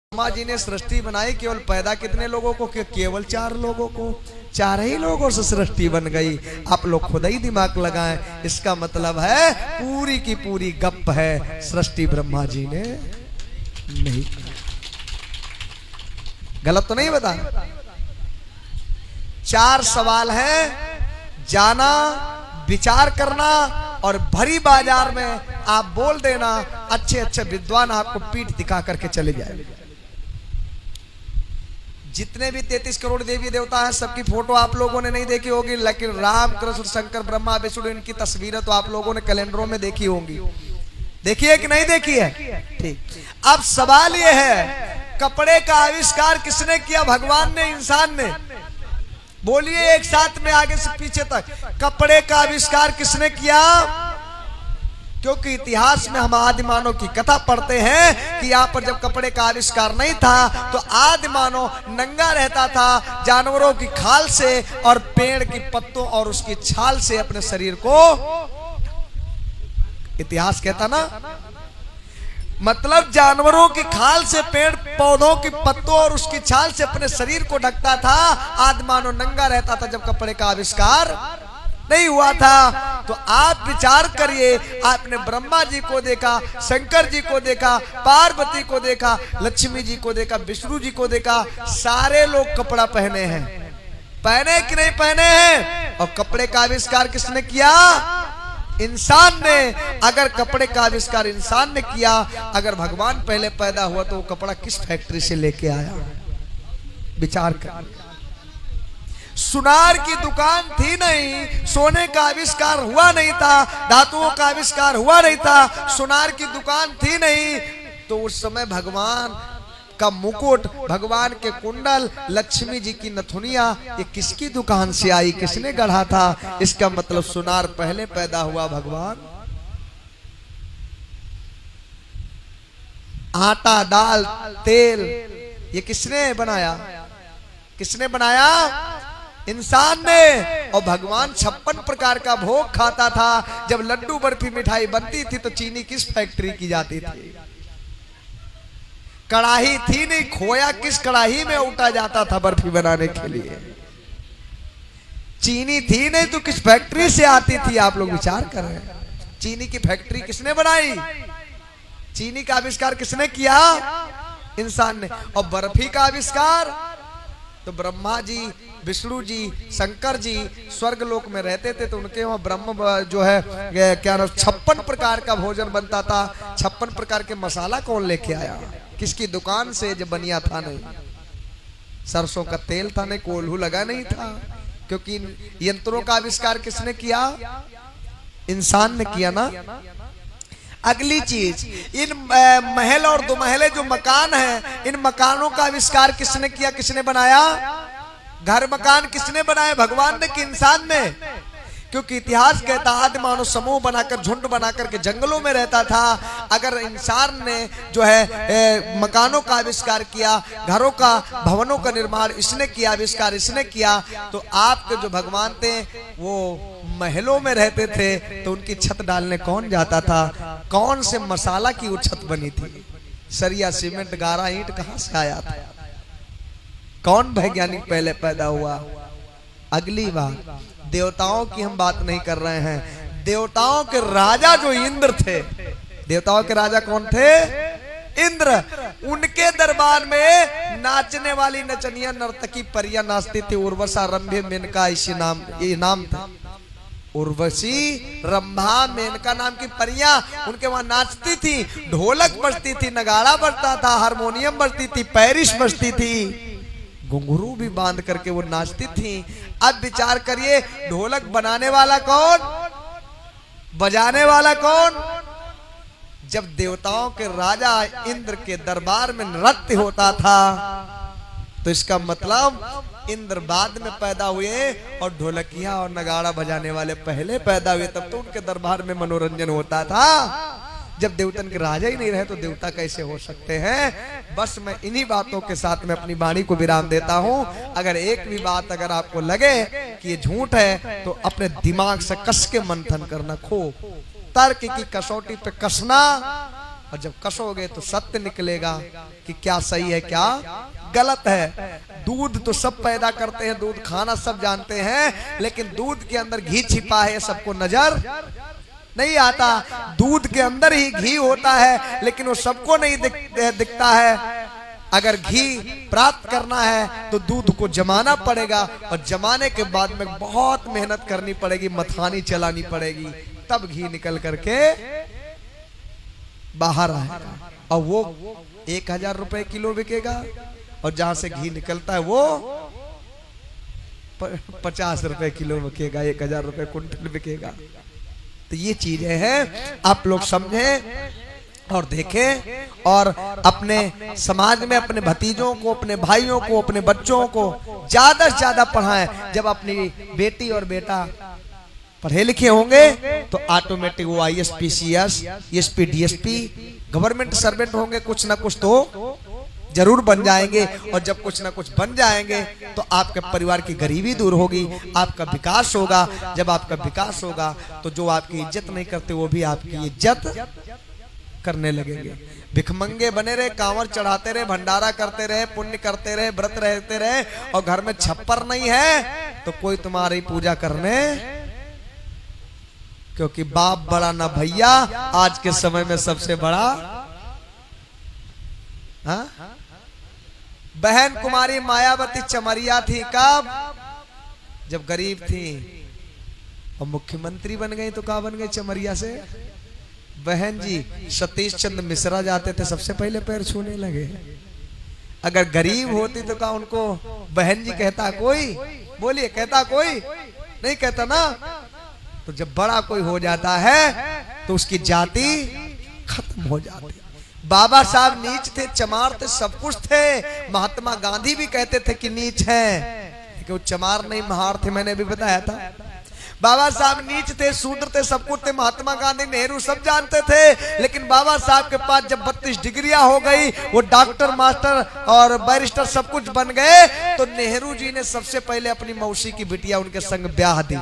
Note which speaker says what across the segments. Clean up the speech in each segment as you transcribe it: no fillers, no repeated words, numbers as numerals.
Speaker 1: ब्रह्मा जी ने सृष्टि बनाई, केवल पैदा कितने लोगों को? केवल 4 लोगों को। 4 ही लोगों से सृष्टि बन गई। आप लोग खुद ही दिमाग लगाएं। इसका मतलब है पूरी की पूरी गप है, सृष्टि ब्रह्मा जी ने नहीं। गलत तो नहीं बता? 4 सवाल हैं, जाना, विचार करना और भरी बाजार में आप बोल देना, अच्छे अच्छे विद्वान आपको पीठ दिखा करके चले जाए। जितने भी 33 करोड़ देवी देवता हैं, सबकी फोटो आप लोगों ने नहीं देखी होगी, लेकिन राम, कृष्ण, शंकर, ब्रह्मा, विष्णु, इनकी तस्वीरें तो आप लोगों ने कैलेंडरों में देखी होंगी। देखी है कि नहीं देखी है? ठीक। अब सवाल यह है, कपड़े का आविष्कार किसने किया? भगवान ने, इंसान ने? बोलिए एक साथ में, आगे से पीछे तक। कपड़े का आविष्कार किसने किया? क्योंकि इतिहास में हम आदि मानव की कथा पढ़ते हैं कि यहाँ पर जब कपड़े का आविष्कार नहीं था तो आदि मानव नंगा रहता था, जानवरों की खाल से और पेड़ की पत्तों और उसकी छाल से अपने शरीर को, इतिहास कहता ना, मतलब जानवरों की खाल से, पेड़ पौधों की पत्तों और उसकी छाल से अपने शरीर को ढकता था। आदि मानव नंगा रहता था जब कपड़े का आविष्कार नहीं हुआ था। तो आप विचार करिए, आपने ब्रह्मा जी को देखा, शंकर जी को देखा, पार्वती को देखा, लक्ष्मी जी को देखा, विष्णु जी को देखा, सारे लोग कपड़ा पहने हैं। पहने कि नहीं पहने हैं? और कपड़े का आविष्कार किसने किया? इंसान ने। अगर कपड़े का आविष्कार इंसान ने किया, अगर भगवान पहले पैदा हुआ तो वो कपड़ा किस फैक्ट्री से लेके आया? विचार कर। सुनार की दुकान थी नहीं, सोने का आविष्कार हुआ नहीं था, धातुओं का आविष्कार हुआ नहीं था, सुनार की दुकान थी नहीं, तो उस समय भगवान का मुकुट, भगवान के कुंडल, लक्ष्मी जी की नथुनिया, ये किसकी दुकान से आई? किसने गढ़ा था? इसका मतलब सुनार पहले पैदा हुआ। भगवान आटा, दाल, तेल, ये किसने बनाया? किसने बनाया? इंसान ने। और भगवान 56 प्रकार का भोग खाता था। जब लड्डू, बर्फी, मिठाई बनती थी तो चीनी किस फैक्ट्री की जाती थी? कढ़ाई थी नहीं, खोया किस कढ़ाई में उठा जाता था बर्फी बनाने के लिए? चीनी थी नहीं तो किस फैक्ट्री से आती थी? आप लोग विचार कर रहे हैं। चीनी की फैक्ट्री किसने बनाई? चीनी का आविष्कार किसने किया? इंसान ने। और बर्फी का आविष्कार तो ब्रह्मा जी, विष्णु जी, शंकर जी स्वर्ग लोक में रहते थे, तो उनके वहां ब्रह्म जो है क्या नाम, 56 प्रकार का भोजन बनता था। 56 प्रकार के मसाला कौन लेके आया? किसकी दुकान से? जब बनिया था नहीं, सरसों का तेल था नहीं, कोल्हू लगा नहीं था। क्योंकि यंत्रों का आविष्कार किसने किया? इंसान ने किया ना। अगली चीज, इन महल और 2 महले जो मकान हैं, इन मकानों का आविष्कार किसने किया? किसने बनाया? घर मकान किसने बनाए? भगवान ने कि इंसान ने? क्योंकि इतिहास कहता आदि मानव समूह बनाकर, झुंड बनाकर के जंगलों में रहता था। अगर इंसान ने जो है मकानों का आविष्कार किया, घरों का, भवनों का निर्माण इसने किया, आविष्कार इसने किया, तो आपके जो भगवान थे वो महलों में रहते थे, तो उनकी छत डालने कौन जाता था? कौन से मसाला की वो छत बनी थी? सरिया, सीमेंट, गारा, ईंट कहां से आया था? कौन वैज्ञानिक पहले पैदा हुआ? अगली बात, देवताओं की हम बात नहीं कर रहे हैं। देवताओं के राजा जो इंद्र थे, देवताओं के राजा कौन थे? इंद्र। उनके दरबार में नाचने वाली नचनिया, नर्तकी, परियां नाचती थी। उर्वशा, रंभे, मेनका, इसी नाम, ये नाम था। उर्वशी, रंभा, मेनका नाम की परियां उनके वहां नाचती थी। ढोलक बजती थी, नगाड़ा बजता था, हारमोनियम बजती थी, पैरिश बजती थी, घुंघरू भी बांध करके वो नाचती थी। अब विचार करिए, ढोलक बनाने वाला कौन? बजाने वाला कौन? जब देवताओं के राजा इंद्र के दरबार में नृत्य होता था, तो इसका मतलब इंद्र बाद में पैदा हुए और ढोलकिया और नगाड़ा बजाने वाले पहले पैदा हुए। तब तो उनके दरबार में मनोरंजन होता था। जब देवतन के राजा ही नहीं रहे तो देवता कैसे हो सकते हैं? बस मैं इन्हीं बातों के साथ में अपनी वाणी को विराम देता हूं। अगर एक भी बात अगर आपको लगे कि ये झूठ है तो अपने दिमाग से कस के मंथन करना, खो तर्क की कसौटी पे कसना, और जब कसोगे तो सत्य निकलेगा कि क्या सही है क्या गलत है। दूध तो सब पैदा करते हैं, दूध खाना सब जानते हैं, लेकिन दूध के अंदर घी छिपा है सबको नजर नहीं आता। दूध के अंदर ही घी होता है, लेकिन वो सबको नहीं दिखता है। अगर घी प्राप्त करना है तो दूध को जमाना पड़ेगा, और जमाने के बाद में बहुत मेहनत करनी पड़ेगी, मथानी चलानी पड़ेगी, तब घी निकल करके बाहर आएगा। और वो 1000 रुपए किलो बिकेगा, और जहां से घी निकलता है वो 50 रुपए किलो बिकेगा, 1000 रुपए कुंटल बिकेगा। तो ये चीजें हैं, आप लोग समझें और देखें, और अपने समाज में अपने भतीजों को, अपने भाइयों को, अपने बच्चों को ज्यादा से ज्यादा पढ़ाएं। जब अपनी बेटी और बेटा पढ़े लिखे होंगे तो ऑटोमेटिक वो IAS PCS ESP DSP government servant होंगे, कुछ ना कुछ तो जरूर बन जाएंगे। और जब कुछ ना कुछ बन जाएंगे तो आपके परिवार की गरीबी दूर होगी, आपका विकास होगा। जब आपका विकास होगा तो जो आपकी इज्जत नहीं करते वो भी आपकी इज्जत करने लगेंगे। भिखमंगे बने रहे, कांवर चढ़ाते रहे, भंडारा करते रहे, पुण्य करते रहे, व्रत रहते रहे, और घर में छप्पर नहीं है तो कोई तुम्हारी पूजा करने, क्योंकि बाप बड़ा ना भैया आज के समय में सबसे बड़ा। हाँ? बहन कुमारी मायावती चमरिया थी कब? जब गरीब थी, और मुख्यमंत्री बन गई तो कहाँ बन गई चमरिया से? बहन जी सतीश चंद्र मिश्रा जाते थे सबसे पहले पैर छूने लगे। अगर गरीब होती तो क्या उनको बहन जी कहता कोई? बोलिए, कहता कोई? नहीं कहता ना। तो जब बड़ा कोई हो जाता है तो उसकी जाति खत्म हो जाती। बाबा साहब नीच थे, चमार थे, सब कुछ थे। महात्मा गांधी भी कहते थे कि नीच है, कि वो चमार नहीं महार थे, मैंने भी बताया था। बाबा साहब नीच थे, शूद्र थे, सब कुछ थे। महात्मा गांधी, नेहरू सब जानते थे, लेकिन बाबा साहब के पास जब 32 डिग्रियां हो गई, वो डॉक्टर, मास्टर और बैरिस्टर सब कुछ बन गए, तो नेहरू जी ने सबसे पहले अपनी मौसी की बिटिया उनके संग ब्याह दी।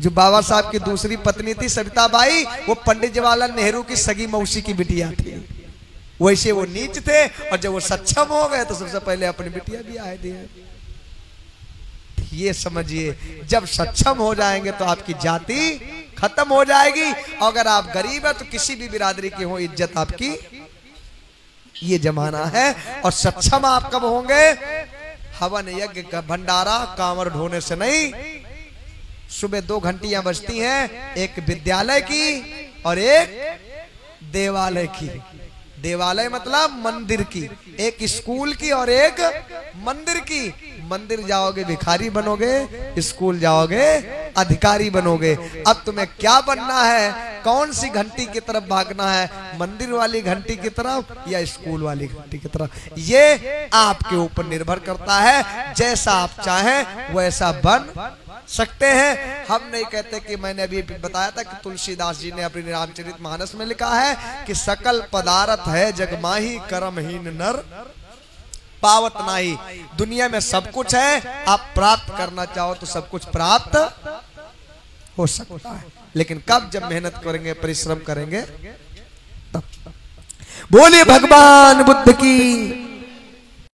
Speaker 1: जो बाबा साहब की दूसरी पत्नी थी सविताबाई, वो पंडित जवाहरलाल नेहरू की सगी मौसी की बिटिया थी। वैसे वो नीच थे, और जब वो सक्षम हो गए तो सबसे पहले अपनी बिटिया भी आए दिए। ये समझिए, जब सक्षम हो जाएंगे तो आपकी जाति खत्म हो जाएगी। अगर आप गरीब है तो किसी भी बिरादरी की हो, इज्जत आपकी। ये जमाना है। और सक्षम आप कब होंगे? हवन यज्ञ का भंडारा कांवर ढोने से नहीं। सुबह 2 घंटियां बजती हैं, एक विद्यालय की और एक देवालय की। देवालय मतलब मंदिर की, एक स्कूल की और एक मंदिर की। मंदिर जाओगे भिखारी बनोगे, स्कूल जाओगे अधिकारी बनोगे। अब तुम्हें क्या बनना है? कौन सी घंटी की तरफ भागना है? मंदिर वाली घंटी की तरफ या स्कूल वाली घंटी की तरफ? ये आपके ऊपर निर्भर करता है। जैसा आप चाहें वैसा बन सकते हैं। हम नहीं कहते कि, मैंने अभी बताया था कि तुलसीदास जी ने अपनी रामचरितमानस में लिखा है कि सकल पदार्थ है जगमाही, कर्महीन नर पावत नाही। दुनिया में सब कुछ है, आप प्राप्त करना चाहो तो सब कुछ प्राप्त हो सकता है, लेकिन कब? जब मेहनत करेंगे, परिश्रम करेंगे तब। बोलिए भगवान बुद्ध की।